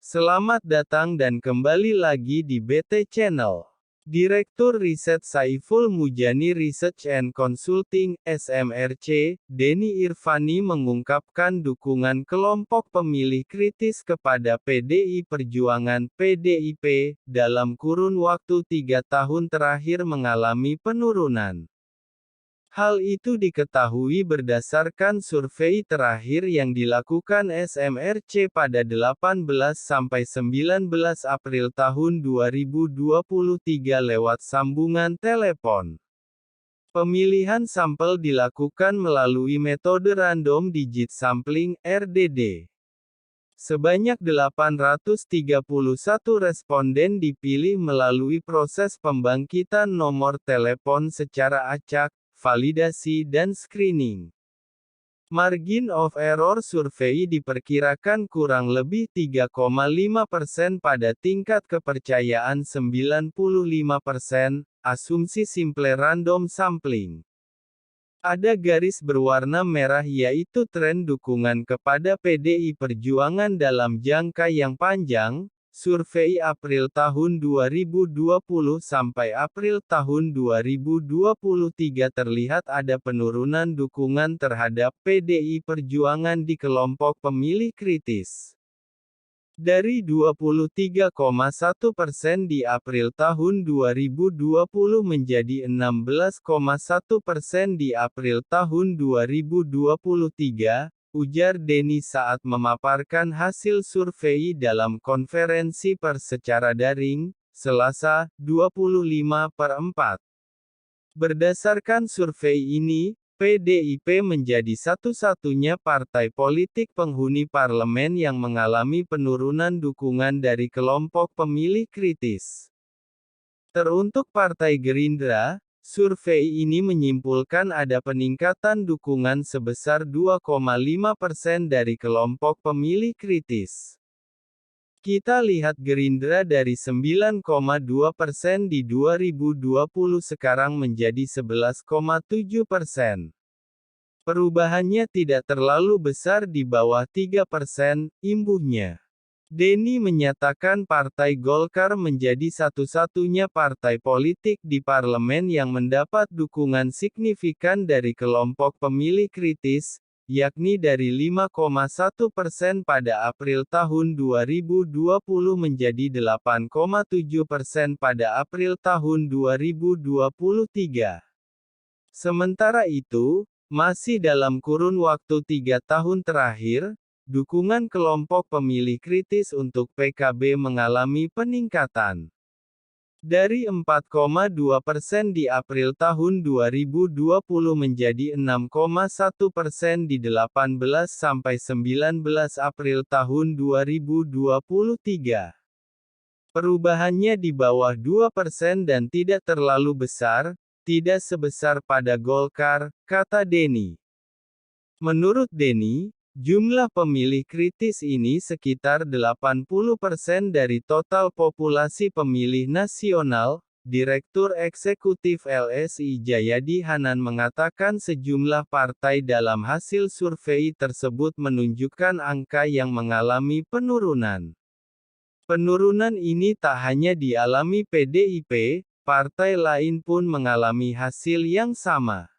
Selamat datang dan kembali lagi di BT Channel. Direktur Riset Saiful Mujani Research and Consulting, SMRC, Denny Irvani mengungkapkan dukungan kelompok pemilih kritis kepada PDI Perjuangan (PDIP) dalam kurun waktu 3 tahun terakhir mengalami penurunan. Hal itu diketahui berdasarkan survei terakhir yang dilakukan SMRC pada 18–19 April tahun 2023 lewat sambungan telepon. Pemilihan sampel dilakukan melalui metode Random Digit Sampling (RDD). Sebanyak 831 responden dipilih melalui proses pembangkitan nomor telepon secara acak, validasi dan screening. Margin of error survei diperkirakan kurang lebih 3,5% pada tingkat kepercayaan 95%, asumsi simple random sampling. Ada garis berwarna merah yaitu tren dukungan kepada PDI Perjuangan dalam jangka yang panjang. Survei April tahun 2020 sampai April tahun 2023 terlihat ada penurunan dukungan terhadap PDI Perjuangan di kelompok pemilih kritis. Dari 23,1% di April tahun 2020 menjadi 16,1% di April tahun 2023, ujar Denny saat memaparkan hasil survei dalam konferensi pers secara daring, Selasa, 25/4. Berdasarkan survei ini, PDIP menjadi satu-satunya partai politik penghuni parlemen yang mengalami penurunan dukungan dari kelompok pemilih kritis. Teruntuk Partai Gerindra, survei ini menyimpulkan ada peningkatan dukungan sebesar 2,5% dari kelompok pemilih kritis. Kita lihat Gerindra dari 9,2% di 2020 sekarang menjadi 11,7%. Perubahannya tidak terlalu besar di bawah 3%, imbuhnya. Denny menyatakan Partai Golkar menjadi satu-satunya partai politik di parlemen yang mendapat dukungan signifikan dari kelompok pemilih kritis, yakni dari 5,1% pada April tahun 2020 menjadi 8,7% pada April tahun 2023. Sementara itu, masih dalam kurun waktu 3 tahun terakhir, dukungan kelompok pemilih kritis untuk PKB mengalami peningkatan. Dari 4,2% di April tahun 2020 menjadi 6,1% di 18–19 April tahun 2023. Perubahannya di bawah 2% dan tidak terlalu besar, tidak sebesar pada Golkar, kata Denny. Menurut Denny, jumlah pemilih kritis ini sekitar 80% dari total populasi pemilih nasional. Direktur Eksekutif LSI Jayadi Hanan mengatakan sejumlah partai dalam hasil survei tersebut menunjukkan angka yang mengalami penurunan. Penurunan ini tak hanya dialami PDIP, partai lain pun mengalami hasil yang sama.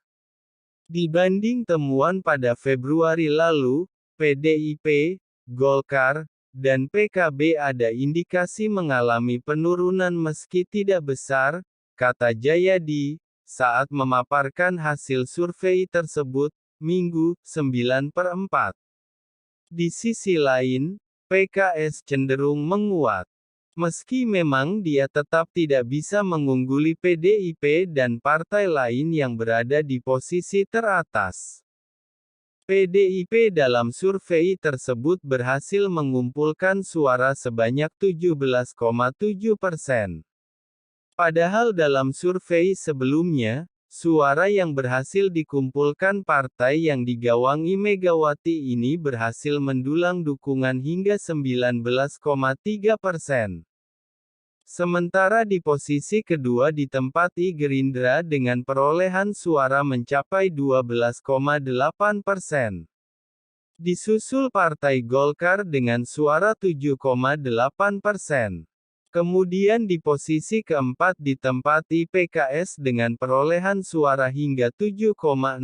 Dibanding temuan pada Februari lalu, PDIP, Golkar, dan PKB ada indikasi mengalami penurunan meski tidak besar, kata Jayadi, saat memaparkan hasil survei tersebut, Minggu, 9/4. Di sisi lain, PKS cenderung menguat. Meski memang dia tetap tidak bisa mengungguli PDIP dan partai lain yang berada di posisi teratas. PDIP dalam survei tersebut berhasil mengumpulkan suara sebanyak 17,7%. Padahal dalam survei sebelumnya, suara yang berhasil dikumpulkan partai yang digawangi Megawati ini berhasil mendulang dukungan hingga 19,3%. Sementara di posisi kedua ditempati Gerindra dengan perolehan suara mencapai 12,8%. Disusul Partai Golkar dengan suara 7,8%. Kemudian di posisi keempat ditempati PKS dengan perolehan suara hingga 7,6%,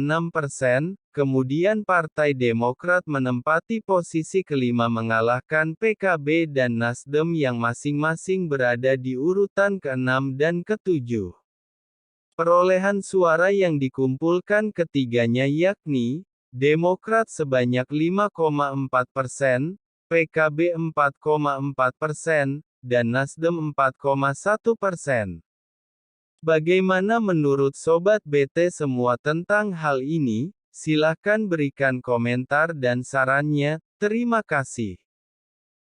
kemudian Partai Demokrat menempati posisi kelima mengalahkan PKB dan Nasdem yang masing-masing berada di urutan ke-6 dan ke-7. Perolehan suara yang dikumpulkan ketiganya yakni, Demokrat sebanyak 5,4%, PKB 4,4%, dan Nasdem 4,1%. Bagaimana menurut Sobat BT semua tentang hal ini? Silahkan berikan komentar dan sarannya. Terima kasih.